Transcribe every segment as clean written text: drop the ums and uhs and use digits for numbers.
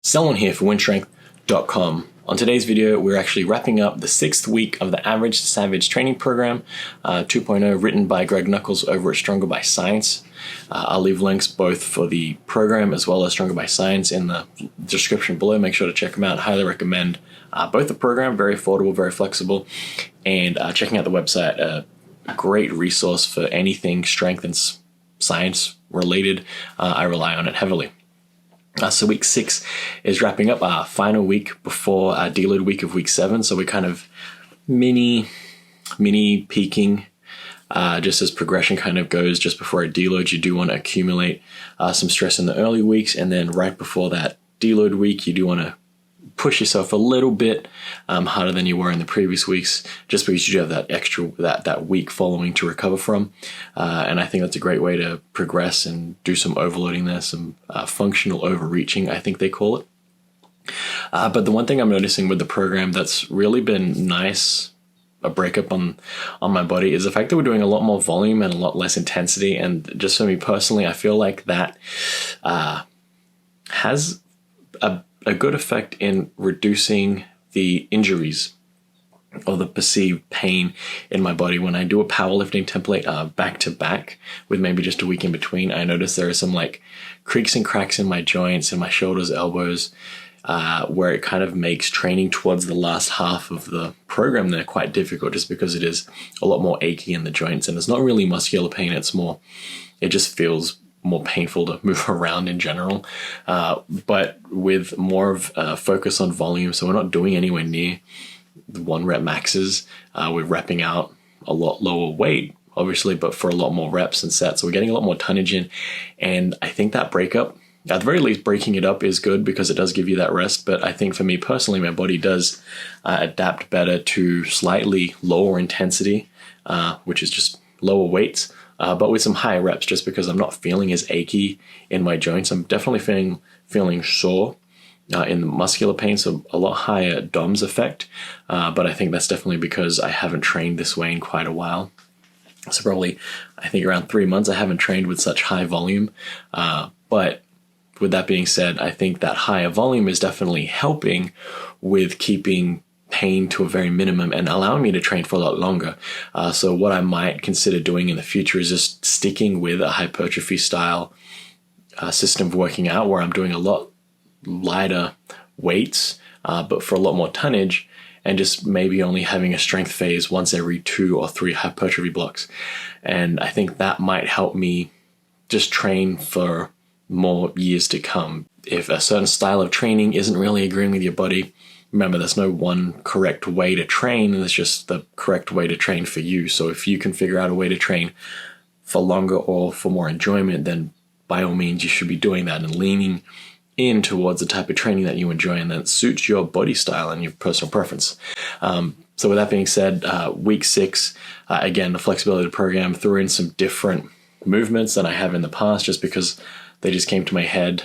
Selwyn here for winstrength.com. On today's video, we're actually wrapping up the 6th week of the Average Savage Training Program 2.0, written by Greg Nuckols over at Stronger by Science. I'll leave links both for the program as well as Stronger by Science in the description below. Make sure to check them out. Highly recommend both the program, very affordable, very flexible, and checking out the website, a great resource for anything strength and science related. I rely on it heavily. So week 6 is wrapping up, our final week before our deload week of week 7. So we're kind of mini peaking just as progression kind of goes. Just before a deload, you do want to accumulate some stress in the early weeks. And then right before that deload week, you do want to push yourself a little bit harder than you were in the previous weeks, just because you do have that extra, that week following to recover from. And I think that's a great way to progress and do some overloading there, some functional overreaching, I think they call it. But the one thing I'm noticing with the program that's really been nice, a breakup on my body, is the fact that we're doing a lot more volume and a lot less intensity. And just for me personally, I feel like that has a good effect in reducing the injuries or the perceived pain in my body. When I do a powerlifting template back to back with maybe just a week in between, I notice there are some like creaks and cracks in my joints, in my shoulders, elbows, where it kind of makes training towards the last half of the program there quite difficult, just because it is a lot more achy in the joints. And it's not really muscular pain, it just feels more painful to move around in general, but with more of a focus on volume. So we're not doing anywhere near the 1 rep maxes. We're repping out a lot lower weight, obviously, but for a lot more reps and sets. So we're getting a lot more tonnage in. And I think that breakup, at the very least, breaking it up is good because it does give you that rest. But I think for me personally, my body does adapt better to slightly lower intensity, which is just lower weights, but with some higher reps, just because I'm not feeling as achy in my joints. I'm definitely feeling sore in the muscular pain, so a lot higher DOMS effect. But I think that's definitely because I haven't trained this way in quite a while. So probably, I think around 3 months, I haven't trained with such high volume. But with that being said, I think that higher volume is definitely helping with keeping pain to a very minimum and allowing me to train for a lot longer. So what I might consider doing in the future is just sticking with a hypertrophy style system of working out, where I'm doing a lot lighter weights, but for a lot more tonnage, and just maybe only having a strength phase once every 2 or 3 hypertrophy blocks. And I think that might help me just train for more years to come. If a certain style of training isn't really agreeing with your body, remember, there's no one correct way to train. There's just the correct way to train for you. So if you can figure out a way to train for longer or for more enjoyment, then by all means, you should be doing that and leaning in towards the type of training that you enjoy and that suits your body style and your personal preference. So with that being said, week 6, again, the flexibility of the program, threw in some different movements than I have in the past, just because they just came to my head.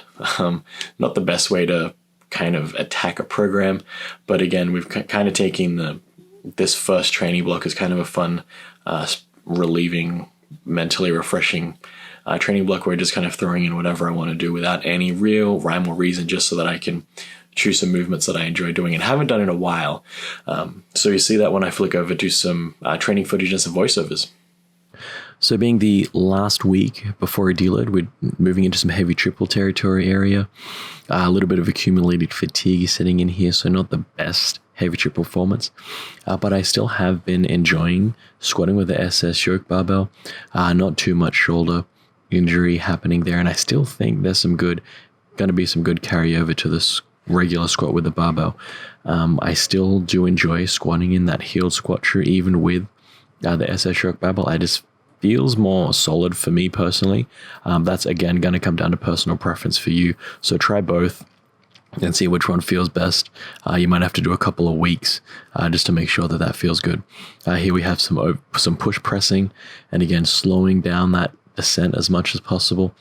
Not the best way to kind of attack a program, but again, we've kind of taken this first training block as kind of a fun, relieving, mentally refreshing training block, where we're just kind of throwing in whatever I want to do without any real rhyme or reason, just so that I can choose some movements that I enjoy doing and haven't done in a while. So you see that when I flick over to some training footage and some voiceovers. So being the last week before a deload, we're moving into some heavy triple territory area. A little bit of accumulated fatigue sitting in here, so not the best heavy triple performance. But I still have been enjoying squatting with the SS yoke barbell. Not too much shoulder injury happening there, and I still think there's going to be some good carryover to this regular squat with the barbell. I still do enjoy squatting in that heeled squat true, even with the SS yoke barbell. I just feels more solid for me personally. That's again going to come down to personal preference for you. So try both and see which one feels best. You might have to do a couple of weeks just to make sure that feels good. Here we have some push pressing, and again, slowing down that descent as much as possible.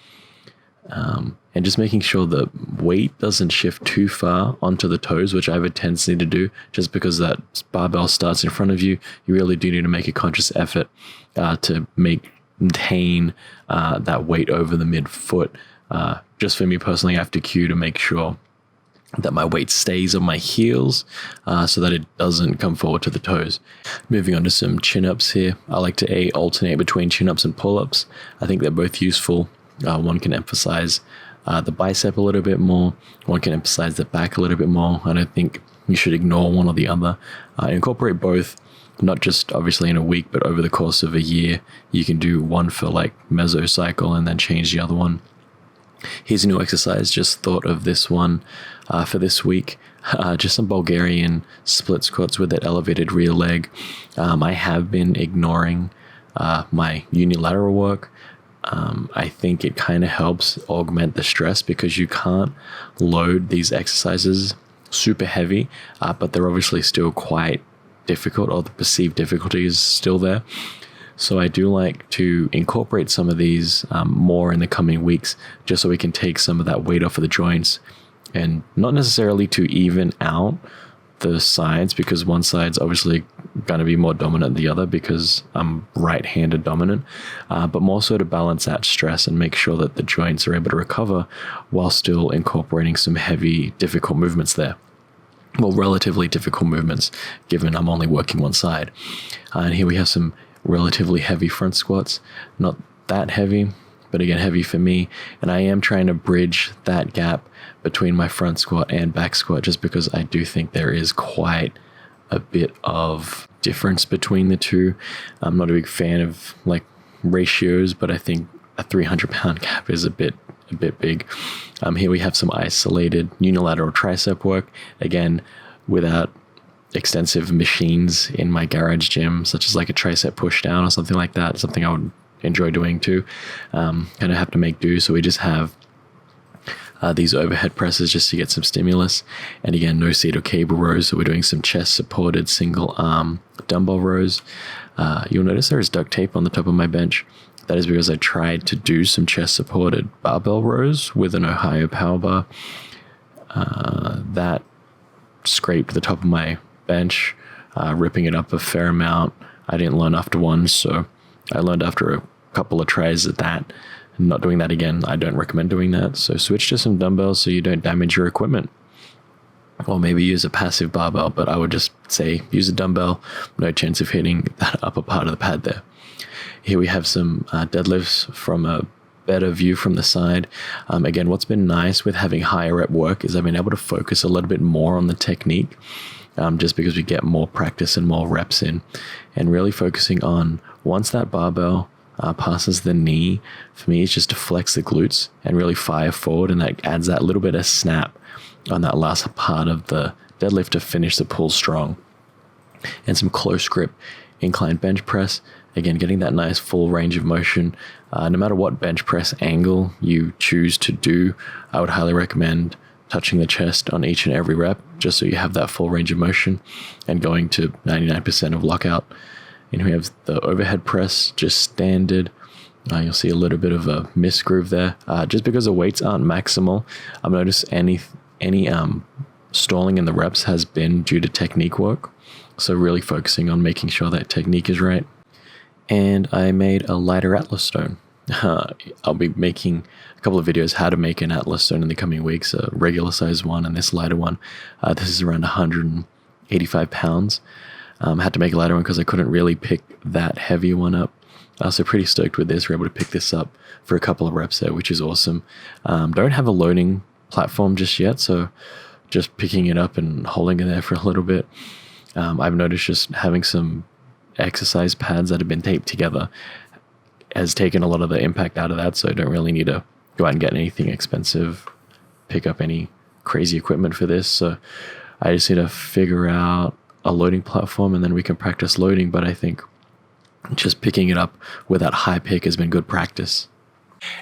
And just making sure the weight doesn't shift too far onto the toes, which I have a tendency to do. Just because that barbell starts in front of you, you really do need to make a conscious effort to maintain that weight over the midfoot. Just for me personally, I have to cue to make sure that my weight stays on my heels so that it doesn't come forward to the toes. Moving on to some chin-ups here. I like to alternate between chin-ups and pull-ups. I think they're both useful. One can emphasize the bicep a little bit more. One can emphasize the back a little bit more. I don't think you should ignore one or the other. Incorporate both, not just obviously in a week, but over the course of a year. You can do one for like mesocycle and then change the other one. Here's a new exercise. Just thought of this one for this week. Just some Bulgarian split squats with that elevated rear leg. I have been ignoring my unilateral work. I think it kind of helps augment the stress because you can't load these exercises super heavy, but they're obviously still quite difficult, or the perceived difficulty is still there. So I do like to incorporate some of these more in the coming weeks, just so we can take some of that weight off of the joints, and not necessarily to even out the sides, because one side's obviously going to be more dominant than the other because I'm right-handed dominant, but more so to balance that stress and make sure that the joints are able to recover while still incorporating some heavy, difficult movements there. Well, relatively difficult movements, given I'm only working one side. And here we have some relatively heavy front squats. Not that heavy, but again, heavy for me. And I am trying to bridge that gap between my front squat and back squat, just because I do think there is quite a bit of difference between the two. I'm not a big fan of like ratios, but I think a 300-pound gap is a bit big. Here we have some isolated unilateral tricep work, again, without extensive machines in my garage gym, such as like a tricep push down or something like that. Something I would enjoy doing too. Kind of have to make do. So we just have these overhead presses just to get some stimulus. And again, no seat or cable rows. So we're doing some chest supported single arm dumbbell rows. You'll notice there is duct tape on the top of my bench. That is because I tried to do some chest supported barbell rows with an Ohio power bar. That scraped the top of my bench, ripping it up a fair amount. I didn't learn after one, so I learned after a couple of tries at that. Not doing that again. I don't recommend doing that. So switch to some dumbbells so you don't damage your equipment. Or maybe use a passive barbell, but I would just say use a dumbbell. No chance of hitting that upper part of the pad there. Here we have some deadlifts from a better view from the side. Again, what's been nice with having higher rep work is I've been able to focus a little bit more on the technique, just because we get more practice and more reps in, and really focusing on once that barbell passes the knee, for me, it's just to flex the glutes and really fire forward, and that adds that little bit of snap on that last part of the deadlift to finish the pull strong. And some close grip incline bench press. Again, getting that nice full range of motion. No matter what bench press angle you choose to do, I would highly recommend touching the chest on each and every rep, just so you have that full range of motion and going to 99% of lockout. And we have the overhead press, just standard. You'll see a little bit of a misgroove there, just because the weights aren't maximal. I've noticed any stalling in the reps has been due to technique work. So really focusing on making sure that technique is right. And I made a lighter Atlas stone. I'll be making a couple of videos how to make an Atlas stone in the coming weeks, a regular size one and this lighter one. This is around 185 pounds. Had to make a lighter one because I couldn't really pick that heavy one up. So pretty stoked with this. We're able to pick this up for a couple of reps there, which is awesome. Don't have a loading platform just yet, so just picking it up and holding it there for a little bit. I've noticed just having some exercise pads that have been taped together has taken a lot of the impact out of that, so I don't really need to go out and get anything expensive, pick up any crazy equipment for this. So I just need to figure out a loading platform, and then we can practice loading. But I think just picking it up with that high pick has been good practice.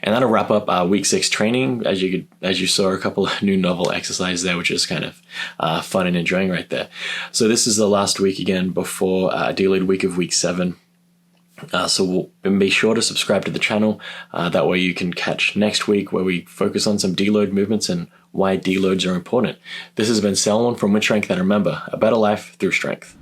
And that'll wrap up week 6 training. As you saw, a couple of new novel exercises there, which is kind of fun and enjoying right there. So this is the last week again before a deload week of week 7. So be sure to subscribe to the channel. That way you can catch next week where we focus on some deload movements and why deloads are important. This has been Selwyn from Wynn Strength, and remember, a better life through strength.